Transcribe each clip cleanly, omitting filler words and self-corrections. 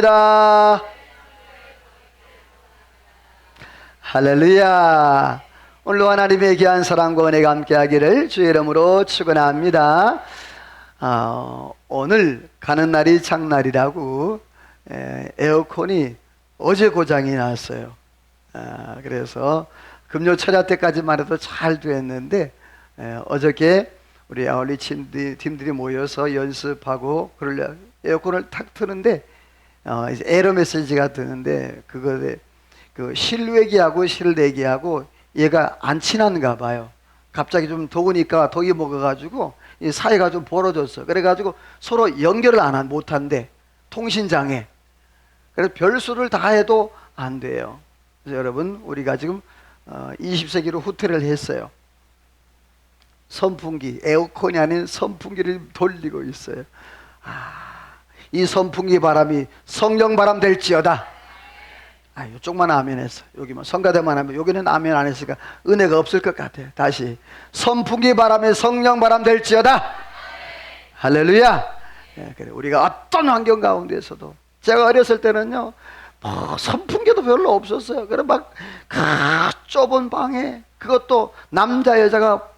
다 할렐루야. 오늘도 하나님의 귀한 사랑과 은혜가 함께하기를 주의 이름으로 축원합니다. 오늘 가는 날이 장날이라고 에어컨이 어제 고장이 났어요. 그래서 금요 철야 때까지만 해도 잘 됐는데 어저께 우리 아울리 팀들이 모여서 연습하고 그러려 에어컨을 탁 트는데 이제 에러 메시지가 뜨는데 그거에 그 실외기하고 실내기하고 얘가 안 친한가 봐요. 갑자기 좀 더우니까 더위 먹어가지고 이 사이가 좀 벌어졌어. 그래가지고 서로 연결을 못한대. 통신장애. 그래서 별수를 다 해도 안 돼요. 그래서 여러분, 우리가 지금 20세기로 후퇴를 했어요. 선풍기, 에어컨이 아닌 선풍기를 돌리고 있어요. 이 선풍기 바람이 성령 바람 될지어다. 이쪽만 아멘 했어. 여기만 성가대만 하면, 여기는 아멘 안 했으니까 은혜가 없을 것 같아요. 다시 선풍기 바람에 성령 바람 될지어다. 할렐루야. 그래, 우리가 어떤 환경 가운데서도, 제가 어렸을 때는요 선풍기도 별로 없었어요. 그래 막 그 좁은 방에, 그것도 남자 여자가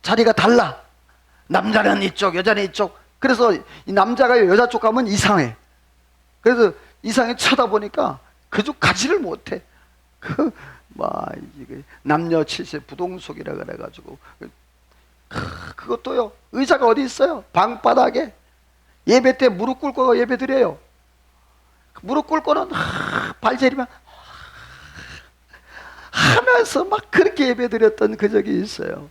자리가 달라. 남자는 이쪽, 여자는 이쪽. 그래서 이 남자가 여자 쪽 가면 이상해. 그래서 이상해. 쳐다보니까 그쪽 가지를 못해. 남녀 7세 부동석이라 그래가지고 그것도요, 의자가 어디 있어요? 방바닥에. 예배 때 무릎 꿇고 예배 드려요. 무릎 꿇고는 발제리면 하면서 막 그렇게 예배 드렸던 그 적이 있어요.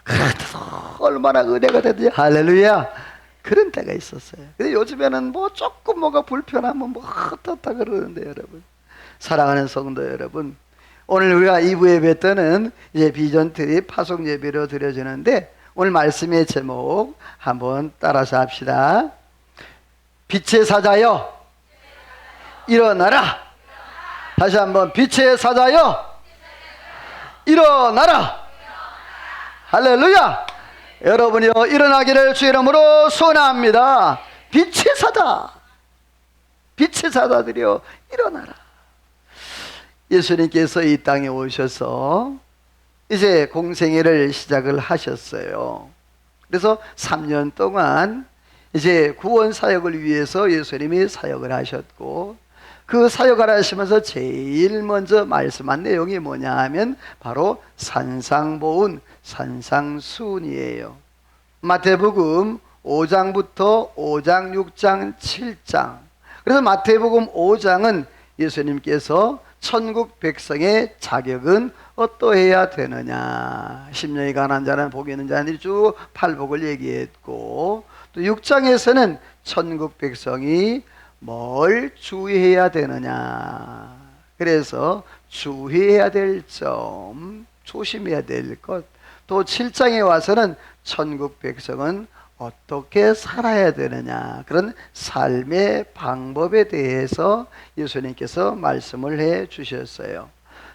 그래도 얼마나 은혜가 되든지. 할렐루야. 그런 때가 있었어요. 근데 요즘에는 뭐 조금 뭐가 불편하면 뭐 어떻다 그러는데, 여러분, 사랑하는 성도 여러분, 오늘 우리가 2부 예배 때는 이제 비전트리 파송 예배로 드려지는데, 오늘 말씀의 제목 한번 따라서 합시다. 빛의 사자여 일어나라. 다시 한번, 빛의 사자여 일어나라. 할렐루야. 여러분이요, 일어나기를 주의 이름으로 소원합니다. 빛의 사자, 빛의 사자들이요 일어나라. 예수님께서 이 땅에 오셔서 이제 공생애를 시작을 하셨어요. 그래서 3년 동안 이제 구원 사역을 위해서 예수님이 사역을 하셨고, 그 사역을 하시면서 제일 먼저 말씀한 내용이 뭐냐 하면 바로 산상보훈, 산상수훈이에요. 마태복음 5장부터 5장, 6장, 7장. 그래서 마태복음 5장은 예수님께서 천국 백성의 자격은 어떠해야 되느냐, 십령이 가난한 자는 복이 있는 자들이 쭉 팔복을 얘기했고, 또 6장에서는 천국 백성이 뭘 주의해야 되느냐, 그래서 주의해야 될 점, 조심해야 될 것, 또 7장에 와서는 천국 백성은 어떻게 살아야 되느냐, 그런 삶의 방법에 대해서 예수님께서 말씀을 해 주셨어요.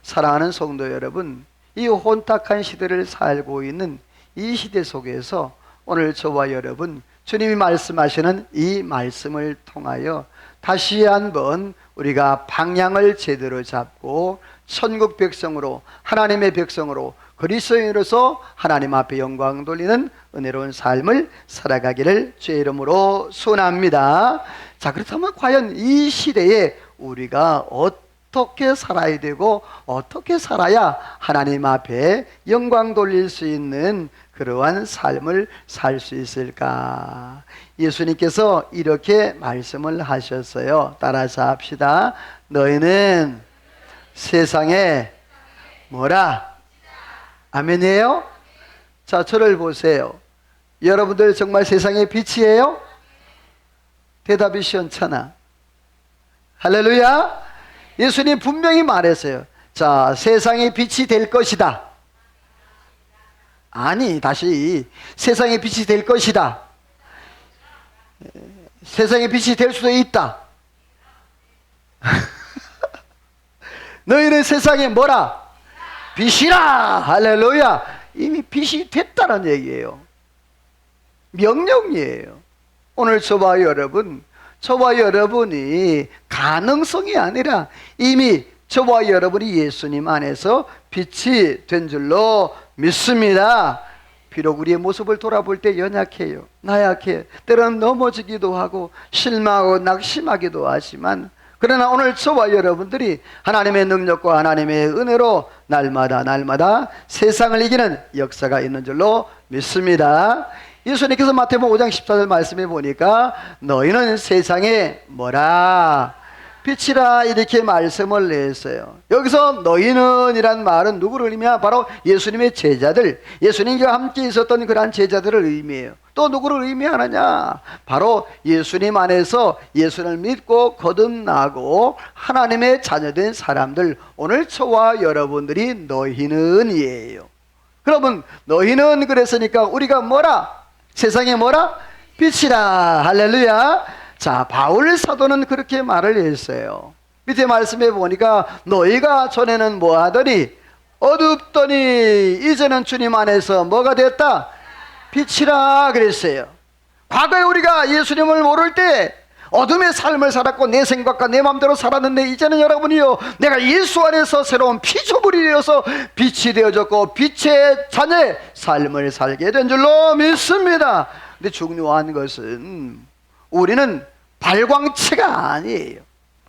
사랑하는 성도 여러분, 이 혼탁한 시대를 살고 있는 이 시대 속에서 오늘 저와 여러분, 주님이 말씀하시는 이 말씀을 통하여 다시 한번 우리가 방향을 제대로 잡고 천국 백성으로, 하나님의 백성으로, 그리스도인으로서 하나님 앞에 영광 돌리는 은혜로운 삶을 살아가기를 주의 이름으로 소원합니다. 자, 그렇다면 과연 이 시대에 우리가 어떻게 살아야 되고, 어떻게 살아야 하나님 앞에 영광 돌릴 수 있는 그러한 삶을 살 수 있을까? 예수님께서 이렇게 말씀을 하셨어요. 따라서 합시다. 너희는 세상에 뭐라? 아멘이에요? 자, 저를 보세요. 여러분들 정말 세상의 빛이에요? 대답이 시원찮아. 할렐루야. 예수님 분명히 말했어요. 자, 세상의 빛이 될 것이다. 아니, 다시, 세상의 빛이 될 것이다. 세상의 빛이 될 수도 있다. 너희는 세상에 뭐라? 빛이라. 할렐루야. 이미 빛이 됐다는 얘기예요. 명령이에요. 오늘 저와 여러분, 저와 여러분이 가능성이 아니라 이미 저와 여러분이 예수님 안에서 빛이 된 줄로 믿습니다. 비록 우리의 모습을 돌아볼 때 연약해요. 나약해. 때로는 넘어지기도 하고 실망하고 낙심하기도 하지만, 그러나 오늘 저와 여러분들이 하나님의 능력과 하나님의 은혜로 날마다 세상을 이기는 역사가 있는 줄로 믿습니다. 예수님께서 마태복음 5장 14절 말씀해 보니까 너희는 세상에 뭐라? 빛이라 이렇게 말씀을 냈어요. 여기서 너희는 이란 말은 누구를 의미하냐? 바로 예수님의 제자들, 예수님과 함께 있었던 그러한 제자들을 의미해요. 또 누구를 의미하느냐? 바로 예수님 안에서 예수를 믿고 거듭나고 하나님의 자녀된 사람들, 오늘 저와 여러분들이 너희는 이에요. 그러면 너희는 그랬으니까 우리가 뭐라? 세상에 뭐라? 빛이라. 할렐루야. 자, 바울 사도는 그렇게 말을 했어요. 밑에 말씀해 보니까 너희가 전에는 뭐하더니 어둡더니 이제는 주님 안에서 뭐가 됐다? 빛이라 그랬어요. 과거에 우리가 예수님을 모를 때 어둠의 삶을 살았고 내 생각과 내 마음대로 살았는데, 이제는 여러분이요, 내가 예수 안에서 새로운 피조물이 되어서 빛이 되어졌고 빛의 자녀의 삶을 살게 된 줄로 믿습니다. 근데 중요한 것은 우리는 발광체가 아니에요.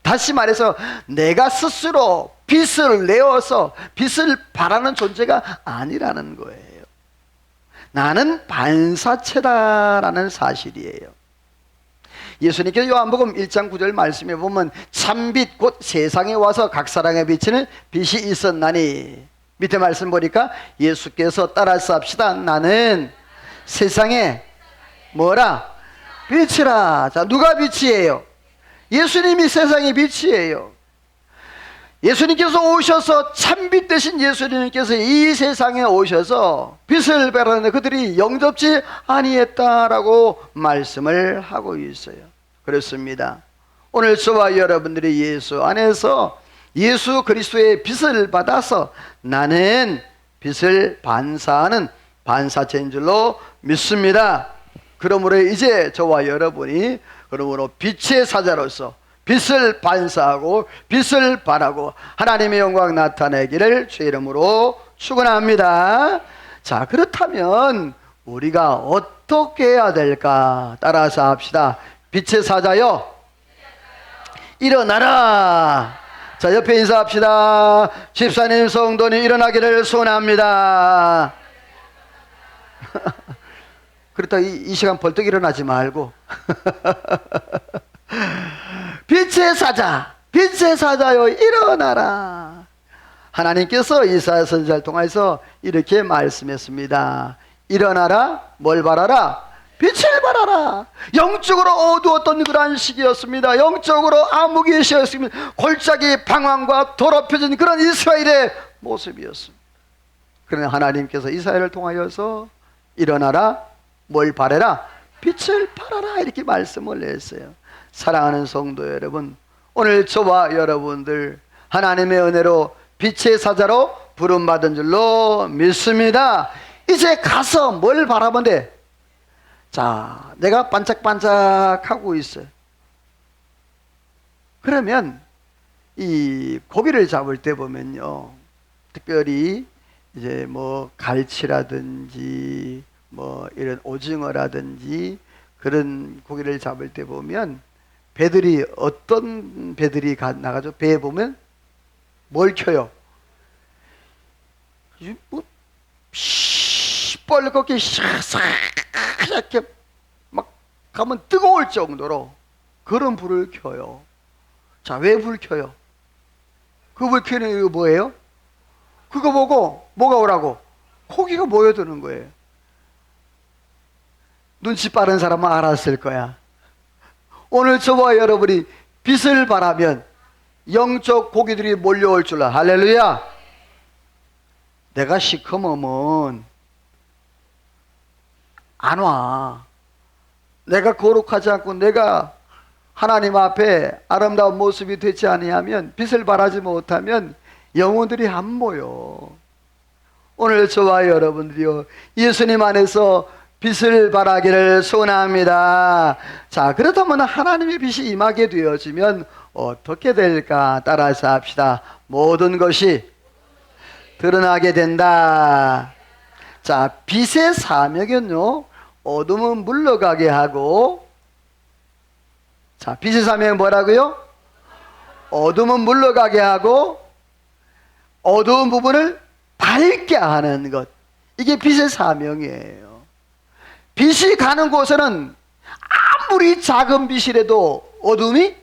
다시 말해서 내가 스스로 빛을 내어서 빛을 발하는 존재가 아니라는 거예요. 나는 반사체다라는 사실이에요. 예수님께서 요한복음 1장 9절 말씀에 보면 참빛 곧 세상에 와서 각 사람에 비치는 빛이 있었나니, 밑에 말씀 보니까 예수께서 따라서 합시다. 나는 세상에 뭐라? 빛이라. 자, 누가 빛이에요? 예수님이 세상의 빛이에요. 예수님께서 오셔서 참빛 대신 예수님께서 이 세상에 오셔서 빛을 발하는데 그들이 영접지 아니했다라고 말씀을 하고 있어요. 그렇습니다. 오늘 저와 여러분들이 예수 안에서 예수 그리스도의 빛을 받아서 나는 빛을 반사하는 반사체인 줄로 믿습니다. 그러므로 이제 저와 여러분이 그러므로 빛의 사자로서 빛을 반사하고 빛을 발하고 하나님의 영광 나타내기를 주의 이름으로 축원합니다. 자, 그렇다면 우리가 어떻게 해야 될까? 따라서 합시다. 빛의 사자요, 일어나라. 자, 옆에 인사합시다. 집사님, 성도님 일어나기를 소원합니다. 그렇다 이 시간 벌떡 일어나지 말고 빛의 사자, 빛의 사자요 일어나라. 하나님께서 이사야 선지자를 통해서 이렇게 말씀했습니다. 일어나라. 뭘 바라라? 빛을 바라라. 영적으로 어두웠던 그러한 시기였습니다. 영적으로 암흑의 시기였습니다. 골짜기 방황과 더럽혀진 그런 이스라엘의 모습이었습니다. 그러나 하나님께서 이사야를 통하여서 일어나라. 뭘 바라라? 빛을 발하라. 이렇게 말씀을 했어요. 사랑하는 성도 여러분, 오늘 저와 여러분들 하나님의 은혜로 빛의 사자로 부름받은 줄로 믿습니다. 이제 가서 뭘 바라보면 돼? 자, 내가 반짝반짝하고 있어요. 그러면 이 고기를 잡을 때 보면요, 특별히 이제 뭐 갈치라든지 뭐 이런 오징어라든지 그런 고기를 잡을 때 보면 배들이 어떤 배들이 나가죠? 배에 보면 뭘 켜요? 뭐 시뻘겋게 샤삭하게 막 가면 뜨거울 정도로 그런 불을 켜요. 자, 왜 불 켜요? 그 불 켜는 이유가 뭐예요? 그거 보고 뭐가 오라고? 고기가 모여드는 거예요. 눈치 빠른 사람은 알았을 거야. 오늘 저와 여러분이 빛을 바라면 영적 고기들이 몰려올 줄라. 할렐루야. 내가 시커먼 안 와. 내가 거룩하지 않고 내가 하나님 앞에 아름다운 모습이 되지 아니하면, 빛을 발하지 못하면 영혼들이 안 모여. 오늘 저와 여러분들이요, 예수님 안에서 빛을 발하기를 소원합니다. 자, 그렇다면 하나님의 빛이 임하게 되어지면 어떻게 될까? 따라서 합시다. 모든 것이 드러나게 된다. 자, 빛의 사명은요, 어둠은 물러가게 하고, 자, 빛의 사명은 뭐라고요? 어둠은 물러가게 하고, 어두운 부분을 밝게 하는 것. 이게 빛의 사명이에요. 빛이 가는 곳에는 아무리 작은 빛이라도 어둠이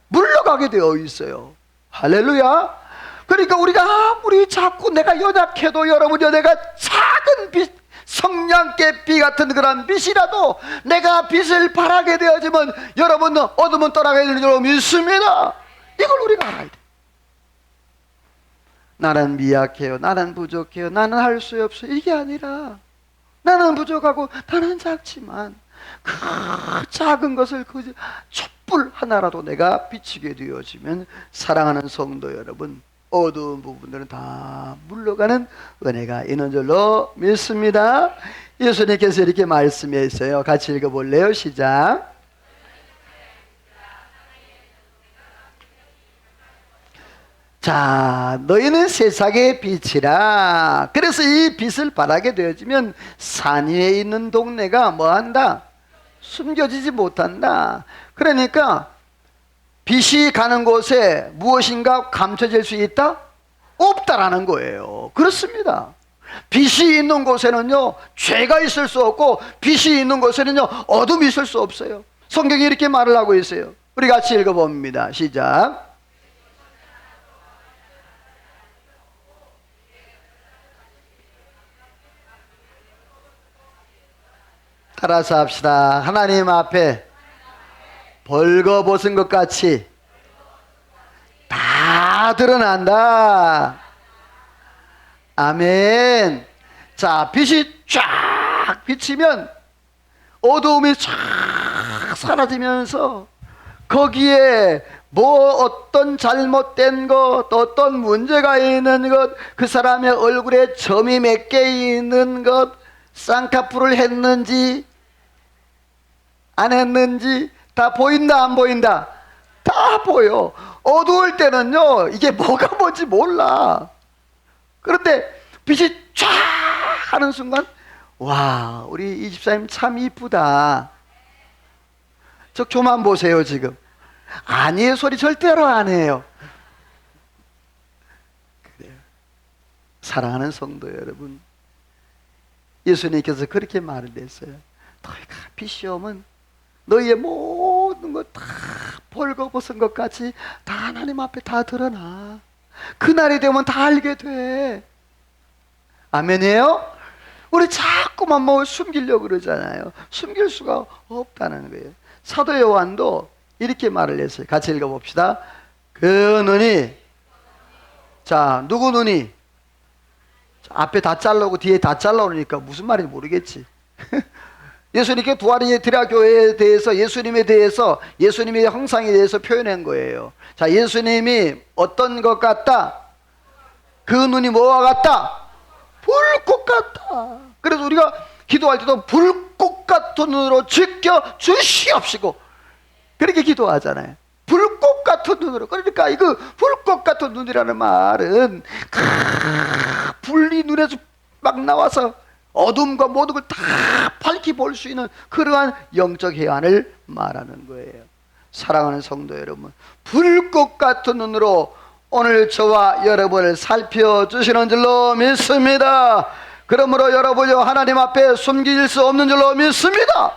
물러가게 되어 있어요. 할렐루야. 그러니까 우리가 아무리 자꾸 내가 연약해도 여러분이 내가 작은 빛, 성냥개비 같은 그런 빛이라도 내가 빛을 발하게 되어지면 여러분은 어둠은 떠나게 되는 줄 믿습니다. 이걸 우리가 알아야 돼. 나는 미약해요. 나는 부족해요. 나는 할 수 없어요. 이게 아니라 나는 부족하고 나는 작지만 그 작은 것을 그 촛불 하나라도 내가 비치게 되어지면 사랑하는 성도 여러분, 어두운 부분들은 다 물러가는 은혜가 있는 줄로 믿습니다. 예수님께서 이렇게 말씀했어요. 같이 읽어볼래요? 시작. 자, 너희는 세상의 빛이라. 그래서 이 빛을 발하게 되어지면 산 위에 있는 동네가 뭐한다? 숨겨지지 못한다. 그러니까 빛이 가는 곳에 무엇인가 감춰질 수 있다? 없다라는 거예요. 그렇습니다. 빛이 있는 곳에는요, 죄가 있을 수 없고, 빛이 있는 곳에는요, 어둠이 있을 수 없어요. 성경이 이렇게 말을 하고 있어요. 우리 같이 읽어봅니다. 시작. 따라서 합시다. 하나님 앞에 벌거벗은 것 같이 다 드러난다. 아멘. 자, 빛이 쫙 비치면 어두움이 쫙 사라지면서 거기에 뭐 어떤 잘못된 것, 어떤 문제가 있는 것, 그 사람의 얼굴에 점이 몇 개 있는 것, 쌍꺼풀을 했는지 안 했는지 다 보인다 안 보인다? 다 보여. 어두울 때는요, 이게 뭐가 뭔지 몰라. 그런데 빛이 쫙 하는 순간, 와, 우리 이 집사님 참 이쁘다. 저만 보세요. 지금 아니에요 소리 절대로 안 해요. 그래요. 사랑하는 성도 여러분, 예수님께서 그렇게 말을 했어요. 너희가 빛이 오면 너희의 모든 것 다 벌거벗은 것 같이 다 하나님 앞에 다 드러나. 그날이 되면 다 알게 돼. 아멘이에요? 우리 자꾸만 뭐 숨기려고 그러잖아요. 숨길 수가 없다는 거예요. 사도 요한도 이렇게 말을 했어요. 같이 읽어봅시다. 그 눈이, 자, 누구 눈이? 앞에 다 잘라오고 뒤에 다 잘라오니까 무슨 말인지 모르겠지. 예수님께 두아리니아 교회에 대해서, 예수님에 대해서, 예수님의 형상에 대해서 표현한 거예요. 자, 예수님이 어떤 것 같다? 그 눈이 뭐와 같다? 불꽃 같다. 그래서 우리가 기도할 때도 불꽃 같은 눈으로 지켜 주시옵시고 그렇게 기도하잖아요. 불꽃 같은 눈으로. 그러니까 이거 불꽃 같은 눈이라는 말은 불이 눈에서 막 나와서 어둠과 모든 걸 다 밝히 볼 수 있는 그러한 영적 해안을 말하는 거예요. 사랑하는 성도 여러분, 불꽃 같은 눈으로 오늘 저와 여러분을 살펴주시는 줄로 믿습니다. 그러므로 여러분이 하나님 앞에 숨길 수 없는 줄로 믿습니다.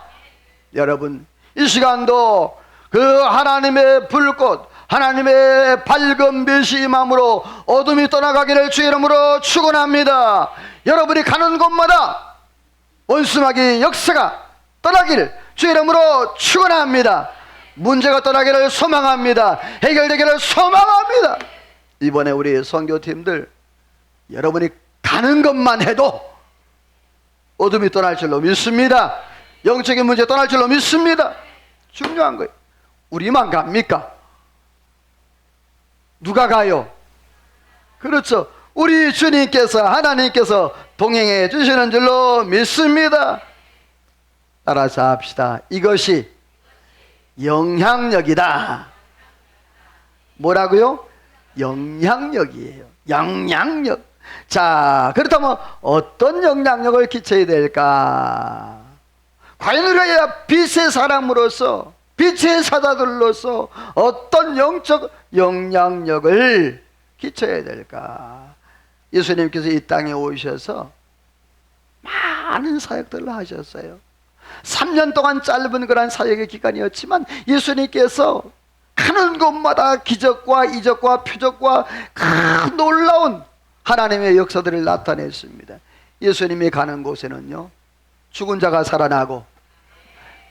여러분, 이 시간도 그 하나님의 불꽃, 하나님의 밝은 빛이 임함으로 어둠이 떠나가기를 주의 이름으로 축원합니다. 여러분이 가는 곳마다 원수마귀 역사가 떠나기를 주의 이름으로 축원합니다. 문제가 떠나기를 소망합니다. 해결되기를 소망합니다. 이번에 우리 선교팀들 여러분이 가는 것만 해도 어둠이 떠날 줄로 믿습니다. 영적인 문제 떠날 줄로 믿습니다. 중요한 거예요. 우리만 갑니까? 누가 가요? 그렇죠. 우리 주님께서, 하나님께서 동행해 주시는 줄로 믿습니다. 따라서 합시다. 이것이 영향력이다. 뭐라고요? 영향력이에요. 영향력. 자, 그렇다면 어떤 영향력을 끼쳐야 될까? 과연 우리가 빛의 사람으로서, 빛의 사자들로서 어떤 영적 영향력을 끼쳐야 될까? 예수님께서 이 땅에 오셔서 많은 사역들을 하셨어요. 3년 동안 짧은 그런 사역의 기간이었지만 예수님께서 가는 곳마다 기적과 이적과 표적과 큰 놀라운 하나님의 역사들을 나타냈습니다. 예수님이 가는 곳에는요, 죽은 자가 살아나고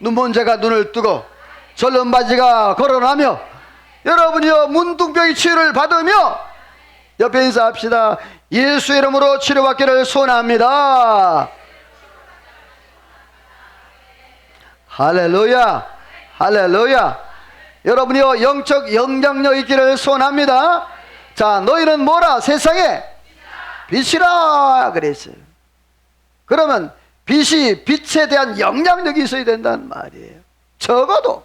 눈먼 자가 눈을 뜨고 절른 바지가 걸어나며 여러분이요 문둥병이 치유를 받으며 옆에 인사합시다. 예수의 이름으로 치료받기를 소원합니다. 할렐루야, 할렐루야. 여러분이요 영적 영향력 있기를 소원합니다. 자, 너희는 뭐라? 세상에 빛이라 그랬어요. 그러면 빛이, 빛에 대한 영향력이 있어야 된다는 말이에요. 적어도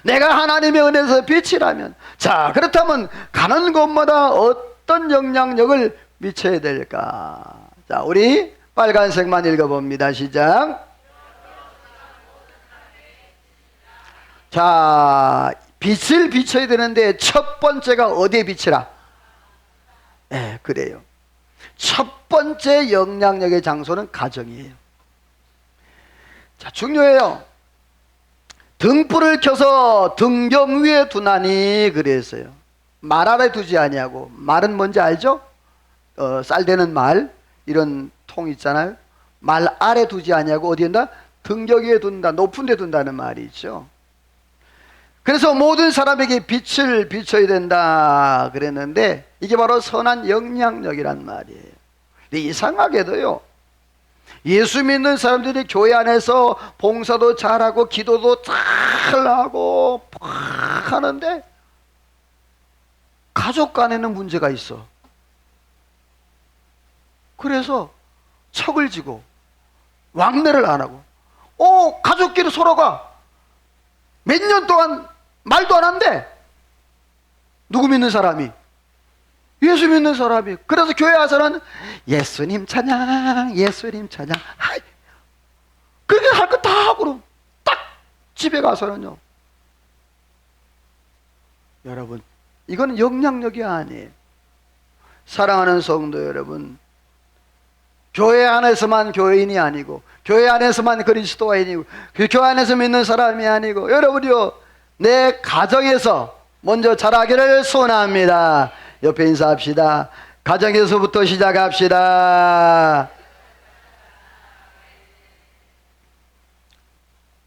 내가 하나님의 은혜에서 빛이라면, 자, 그렇다면 가는 곳마다 어떤 영향력을 미쳐야 될까? 자, 우리 빨간색만 읽어봅니다. 시작. 자, 빛을 비춰야 되는데 첫 번째가 어디에 비치라? 네, 그래요. 첫 번째 영향력의 장소는 가정이에요. 자, 중요해요. 등불을 켜서 등경 위에 두나니 그랬어요. 말 아래 두지 아니하고. 말은 뭔지 알죠? 쌀 되는 말, 이런 통 있잖아요. 말 아래 두지 아니하고 어디에 둔다? 등경 위에 둔다. 높은 데 둔다는 말이 있죠. 그래서 모든 사람에게 빛을 비춰야 된다 그랬는데 이게 바로 선한 영향력이란 말이에요. 근데 이상하게도요, 예수 믿는 사람들이 교회 안에서 봉사도 잘하고 기도도 잘하고 하는데 가족 간에는 문제가 있어. 그래서 척을 지고 왕래를 안 하고 가족끼리 서로가 몇 년 동안 말도 안 한대. 누구 믿는 사람이? 예수 믿는 사람이. 그래서 교회 와서는 예수님 찬양, 예수님 찬양. 그렇게 할 거 다 하고 딱 집에 가서는요, 여러분, 이거는 영향력이 아니에요. 사랑하는 성도 여러분, 교회 안에서만 교회인이 아니고 교회 안에서만 그리스도인이고 교회 안에서 믿는 사람이 아니고 여러분이요, 내 가정에서 먼저 자라기를 소원합니다. 옆에 인사합시다. 가정에서부터 시작합시다.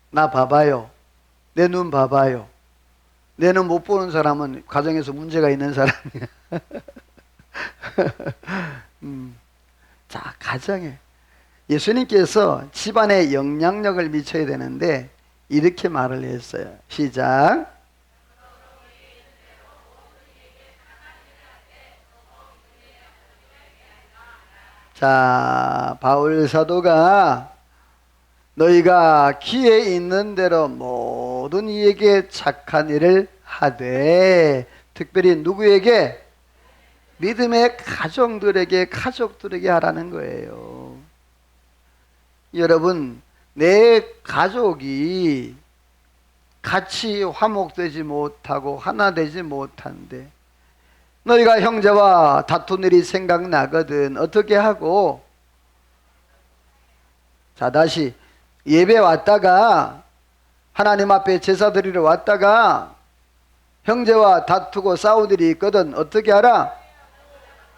나 봐봐요. 내 눈 봐봐요. 내 눈 못 보는 사람은 가정에서 문제가 있는 사람이야. 자, 가정에 예수님께서 집안에 영향력을 미쳐야 되는데 이렇게 말을 했어요. 시작. 자, 바울 사도가 너희가 기에 있는 대로 모든 이에게 착한 일을 하되, 특별히 누구에게? 믿음의 가족들에게 하라는 거예요. 여러분, 내 가족이 같이 화목되지 못하고 하나 되지 못한데 너희가 형제와 다툰 일이 생각나거든. 어떻게 하고? 자, 다시 예배 왔다가 하나님 앞에 제사 드리러 왔다가 형제와 다투고 싸운 일이 있거든. 어떻게 하라?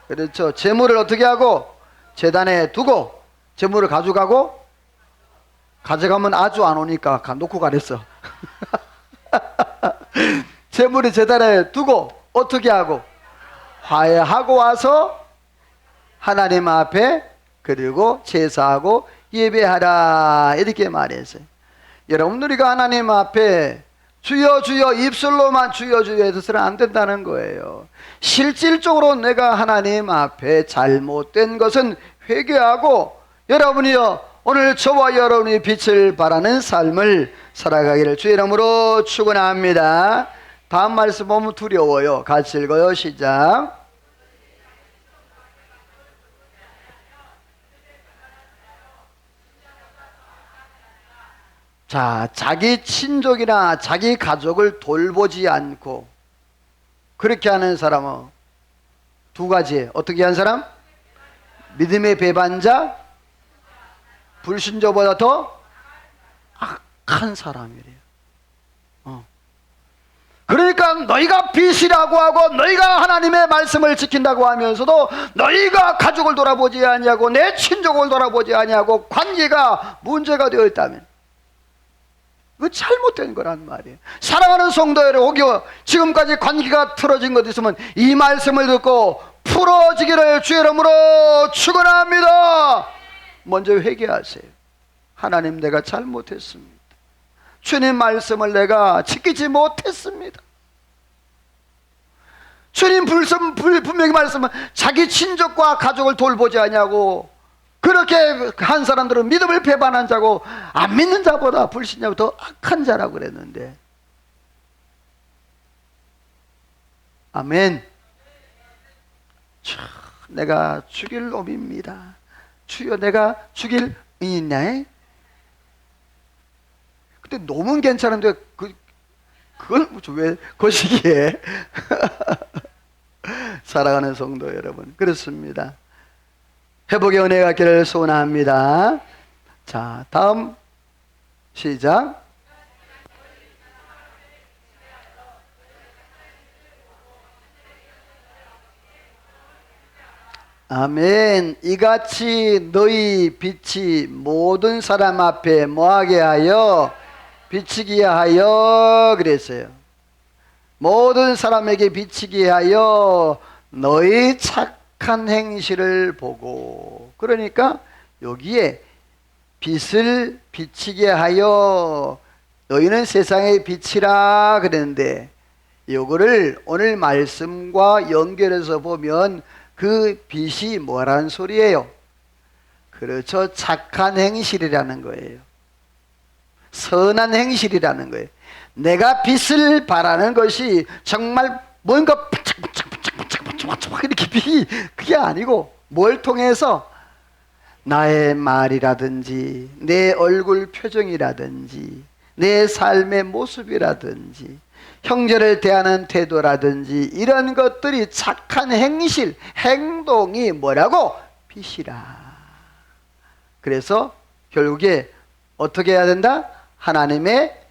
그렇죠. 재물을 어떻게 하고? 제단에 두고 재물을 가져가고, 가져가면 아주 안 오니까 놓고 가랬어. 재물을 제단에 두고 어떻게 하고? 화해하고 와서 하나님 앞에 그리고 제사하고 예배하라, 이렇게 말했어요. 여러분, 우리가 하나님 앞에 주여 주여 입술로만 주여 주여 해서는 안 된다는 거예요. 실질적으로 내가 하나님 앞에 잘못된 것은 회개하고, 여러분이요 오늘 저와 여러분이 빛을 발하는 삶을 살아가기를 주의 이름으로 축원합니다. 다음 말씀 보면 두려워요. 같이 읽어요. 시작. 자, 자기 친족이나 자기 가족을 돌보지 않고 그렇게 하는 사람은 두 가지. 어떻게 한 사람? 믿음의 배반자, 불신자보다 더 악한 사람이래요. 그러니까 너희가 빛이라고 하고 너희가 하나님의 말씀을 지킨다고 하면서도 너희가 가족을 돌아보지 아니하고 내 친족을 돌아보지 아니하고 관계가 문제가 되어 있다면 그 잘못된 거란 말이에요. 사랑하는 성도 여러분, 지금까지 관계가 틀어진 것 있으면 이 말씀을 듣고 풀어지기를 주의 이름으로 축원합니다. 먼저 회개하세요. 하나님, 내가 잘못했습니다. 주님 말씀을 내가 지키지 못했습니다. 주님 분명히 말씀은 자기 친족과 가족을 돌보지 않냐고, 그렇게 한 사람들은 믿음을 배반한 자고 안 믿는 자보다 불신자보다 더 악한 자라고 그랬는데, 아멘. 내가 죽일 놈입니다. 주여, 내가 죽일 이 있냐? 근데 놈은 괜찮은데 그걸 왜 그 시기에 사랑하는 성도 여러분, 그렇습니다. 회복의 은혜가 있기를 소원합니다. 자, 다음 시작. 아멘. 이같이 너희 빛이 모든 사람 앞에 뭐하게 하여? 비치게 하여 그랬어요. 모든 사람에게 비치게 하여 너희 착한 행실을 보고. 그러니까 여기에 빛을 비치게 하여 너희는 세상의 빛이라 그랬는데, 요거를 오늘 말씀과 연결해서 보면 그 빛이 뭐라는 소리예요? 그렇죠. 착한 행실이라는 거예요. 선한 행실이라는 거예요. 내가 빛을 발하는 것이 정말 뭔가 반짝반짝 이렇게 빛이, 그게 아니고 뭘 통해서? 나의 말이라든지 내 얼굴 표정이라든지 내 삶의 모습이라든지 형제를 대하는 태도라든지 이런 것들이 착한 행실, 행동이 뭐라고? 빛이라. 그래서 결국에 어떻게 해야 된다? 하나님의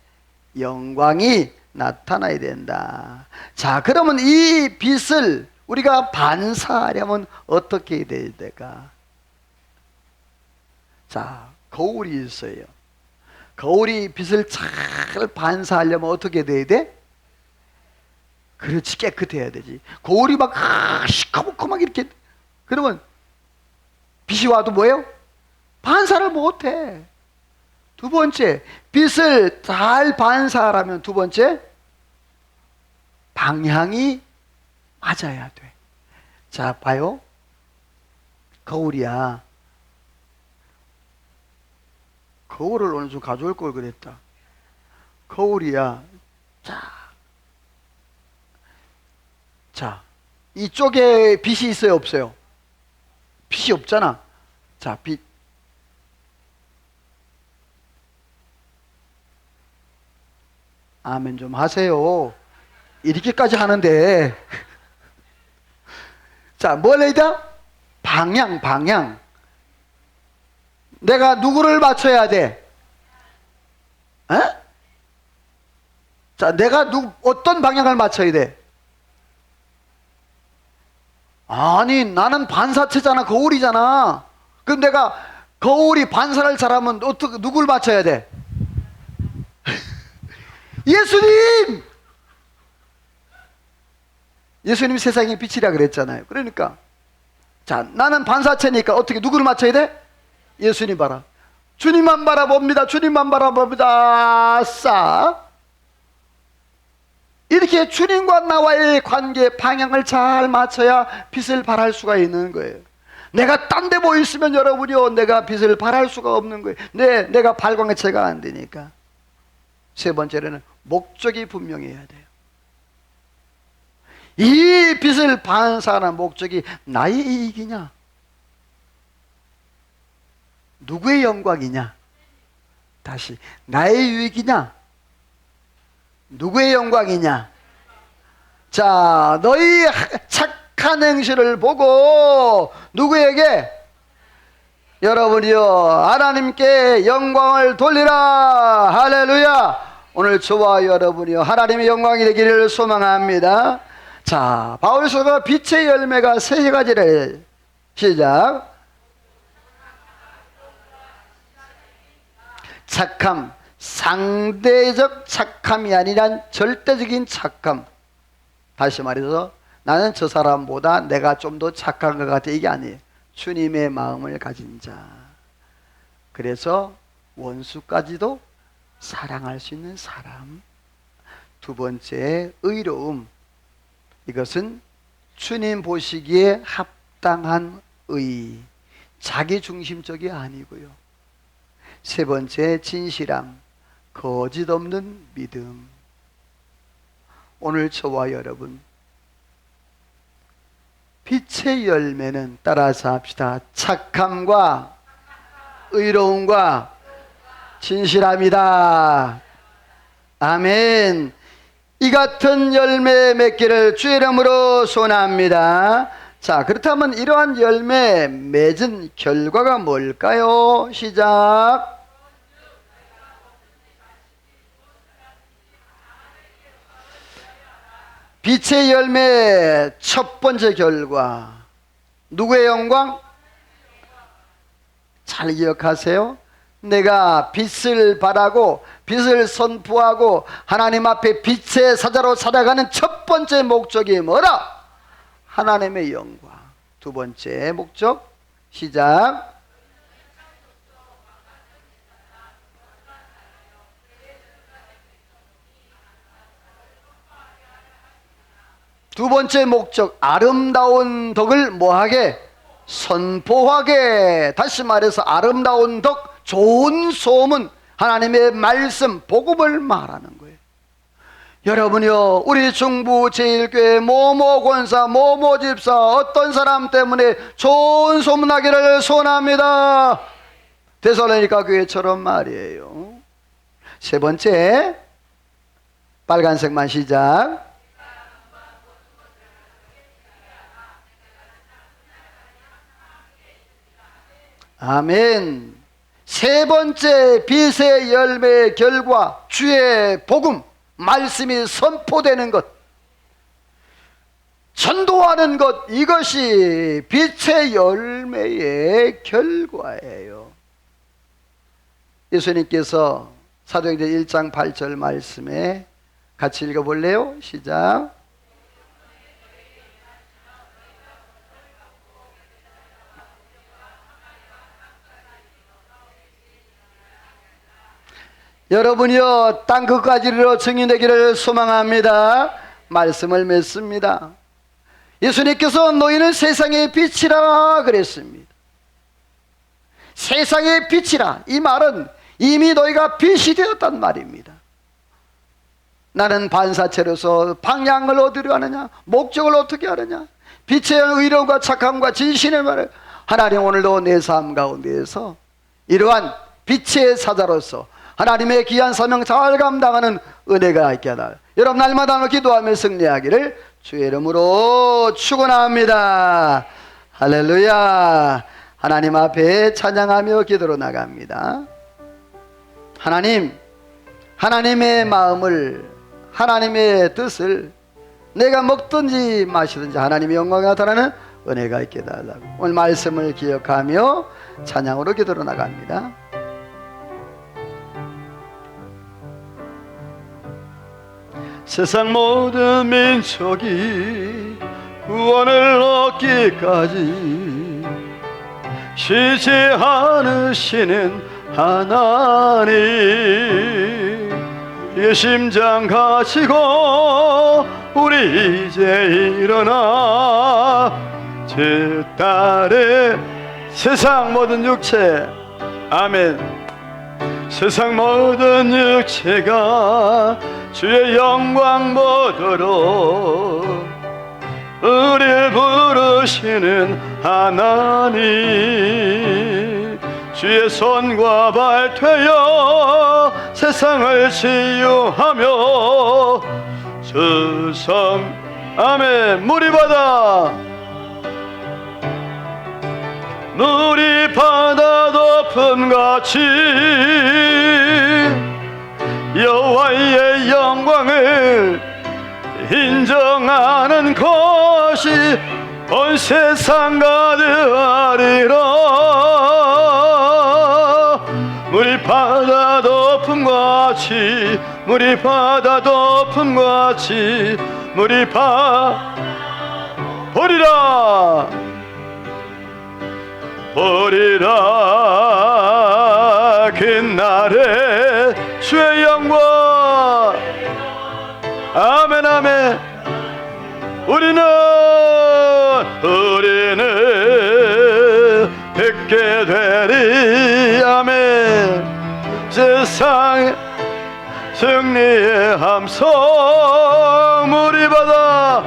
영광이 나타나야 된다. 자, 그러면 이 빛을 우리가 반사하려면 어떻게 해야 될까? 자, 거울이 있어요. 거울이 빛을 잘 반사하려면 어떻게 돼야 돼? 그렇지, 깨끗해야 되지. 거울이 막 시커멓고 이렇게, 그러면 빛이 와도 뭐예요? 반사를 못해. 두 번째, 빛을 잘 반사하려면 두 번째, 방향이 맞아야 돼. 자, 봐요. 거울이야. 거울을 오늘 좀 가져올 걸 그랬다. 거울이야. 자, 이쪽에 빛이 있어요, 없어요? 빛이 없잖아. 자, 빛. 아멘 좀 하세요. 이렇게까지 하는데. 자, 뭘 해야 돼? 방향. 내가 누구를 맞춰야 돼? 에? 자, 내가 어떤 방향을 맞춰야 돼? 아니, 나는 반사체잖아. 거울이잖아. 그럼 내가 거울이 반사를 잘하면 누굴 맞춰야 돼? 예수님! 예수님이 세상의 빛이라 그랬잖아요. 그러니까 자, 나는 반사체니까 어떻게 누구를 맞춰야 돼? 예수님 봐라. 주님만 바라봅니다. 주님만 바라봅니다. 이렇게 주님과 나와의 관계 방향을 잘 맞춰야 빛을 발할 수가 있는 거예요. 내가 딴 데 뭐 있으면 여러분이요, 내가 빛을 발할 수가 없는 거예요. 내가 발광체가 안 되니까. 세 번째로는 목적이 분명해야 돼요. 이 빛을 반사하는 목적이 나의 이익이냐, 누구의 영광이냐, 다시 나의 유익이냐, 누구의 영광이냐. 자, 너희 착한 행실을 보고 누구에게? 여러분이요, 하나님께 영광을 돌리라. 할렐루야. 오늘 저와 여러분이요, 하나님의 영광이 되기를 소망합니다. 자, 바울 사도가 빛의 열매가 세 가지를 시작. 착함, 상대적 착함이 아니라 절대적인 착함. 다시 말해서 나는 저 사람보다 내가 좀 더 착한 것 같아, 이게 아니에요. 주님의 마음을 가진 자. 그래서 원수까지도 사랑할 수 있는 사람. 두 번째, 의로움. 이것은 주님 보시기에 합당한 의, 자기중심적이 아니고요. 세 번째, 진실함, 거짓 없는 믿음. 오늘 저와 여러분, 빛의 열매는 따라서 합시다. 착함과 의로움과 진실함이다. 아멘. 이 같은 열매 맺기를 주의 이름으로 소원합니다. 자, 그렇다면 이러한 열매 맺은 결과가 뭘까요? 시작. 빛의 열매 첫 번째 결과, 누구의 영광? 잘 기억하세요. 내가 빛을 발하고 빛을 선포하고 하나님 앞에 빛의 사자로 살아가는 첫 번째 목적이 뭐라? 하나님의 영광. 두 번째 목적, 시작. 두 번째 목적, 아름다운 덕을 뭐하게? 선포하게. 다시 말해서 아름다운 덕, 좋은 소문, 하나님의 말씀, 복음을 말하는 거예요. 여러분이요, 우리 중부 제1교회 모모 권사, 모모 집사, 어떤 사람 때문에 좋은 소문하기를 소원합니다. 데살로니가 교회처럼 말이에요. 세 번째, 빨간색만 시작. 아멘. 세 번째 빛의 열매의 결과, 주의 복음, 말씀이 선포되는 것, 전도하는 것, 이것이 빛의 열매의 결과예요. 예수님께서 사도행전 1장 8절 말씀에 같이 읽어볼래요? 시작. 여러분이요, 땅 끝까지로 증인되기를 소망합니다. 말씀을 맺습니다. 예수님께서 너희는 세상의 빛이라 그랬습니다. 세상의 빛이라, 이 말은 이미 너희가 빛이 되었단 말입니다. 나는 반사체로서 방향을 어디로 하느냐, 목적을 어떻게 하느냐, 빛의 의로움과 착함과 진실의 말을, 하나님 오늘도 내 삶 가운데에서 이러한 빛의 사자로서 하나님의 귀한 사명 잘 감당하는 은혜가 있게 하다. 여러분 날마다 기도하며 승리하기를 주의 이름으로 축원합니다. 할렐루야. 하나님 앞에 찬양하며 기도로 나갑니다. 하나님, 하나님의 마음을, 하나님의 뜻을 내가 먹든지 마시든지 하나님의 영광이 나타나는 은혜가 있게 달라고 오늘 말씀을 기억하며 찬양으로 기도로 나갑니다. 세상 모든 민족이 구원을 얻기까지 쉬지 않으시는 하나님, 이 심장 가지고 우리 이제 일어나 주 딸의 세상 모든 육체, 아멘. 세상 모든 육체가 주의 영광 보도록 우리를 부르시는 하나님, 주의 손과 발 되어 세상을 치유하며 주성, 아멘. 물이 바다 높음같이 여호와의 영광을 인정하는 것이 온 세상 가득하리라. 물이 바다 높음같이, 물이 바다 높음같이, 물이 보리라 보리라. 그날에 주의 영광, 아멘 아멘. 우리는 뵙게 되리, 아멘. 세상 승리의 함성, 물이 바다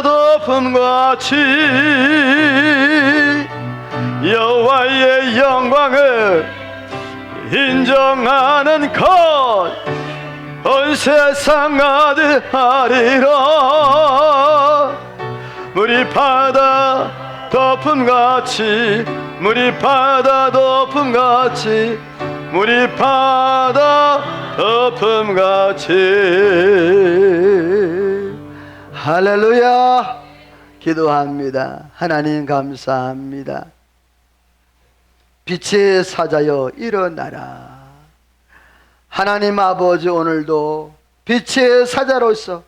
높음같이 여호와의 영광을 인정하는 것 온 세상 가득하리라. 물이 바다 높음같이, 물이 바다 높음같이, 물이 바다 높음같이. 할렐루야. 기도합니다. 하나님 감사합니다. 빛의 사자여 일어나라. 하나님 아버지, 오늘도 빛의 사자로서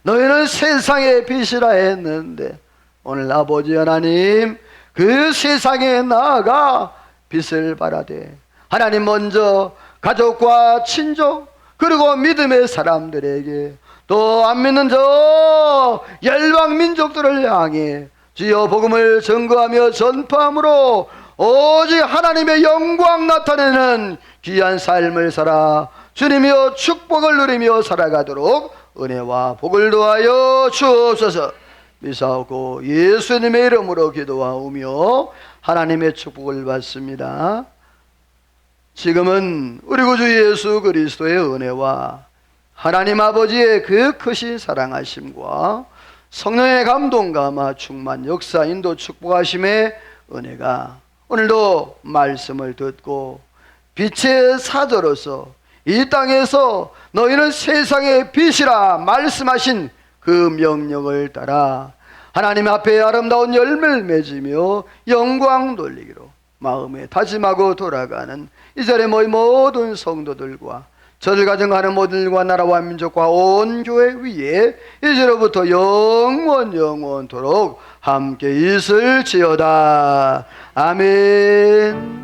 너희는 세상의 빛이라 했는데 오늘 아버지 하나님 그 세상에 나아가 빛을 발하되 하나님 먼저 가족과 친족 그리고 믿음의 사람들에게 또 안 믿는 저 열방 민족들을 향해 주여 복음을 전거하며 전파함으로 오직 하나님의 영광 나타내는 귀한 삶을 살아 주님이여 축복을 누리며 살아가도록 은혜와 복을 더하여 주옵소서. 미사오고 예수님의 이름으로 기도하오며 하나님의 축복을 받습니다. 지금은 우리 구주 예수 그리스도의 은혜와 하나님 아버지의 그 크신 사랑하심과 성령의 감동감화 충만 역사 인도 축복하심의 은혜가 오늘도 말씀을 듣고 빛의 사도로서 이 땅에서 너희는 세상의 빛이라 말씀하신 그 명령을 따라 하나님 앞에 아름다운 열매를 맺으며 영광 돌리기로 마음에 다짐하고 돌아가는 이 자리에 모인 모든 성도들과 저를 가정하는 모든과 나라와 민족과 온 교회 위에 이제로부터 영원토록 함께 있을지어다. 아멘.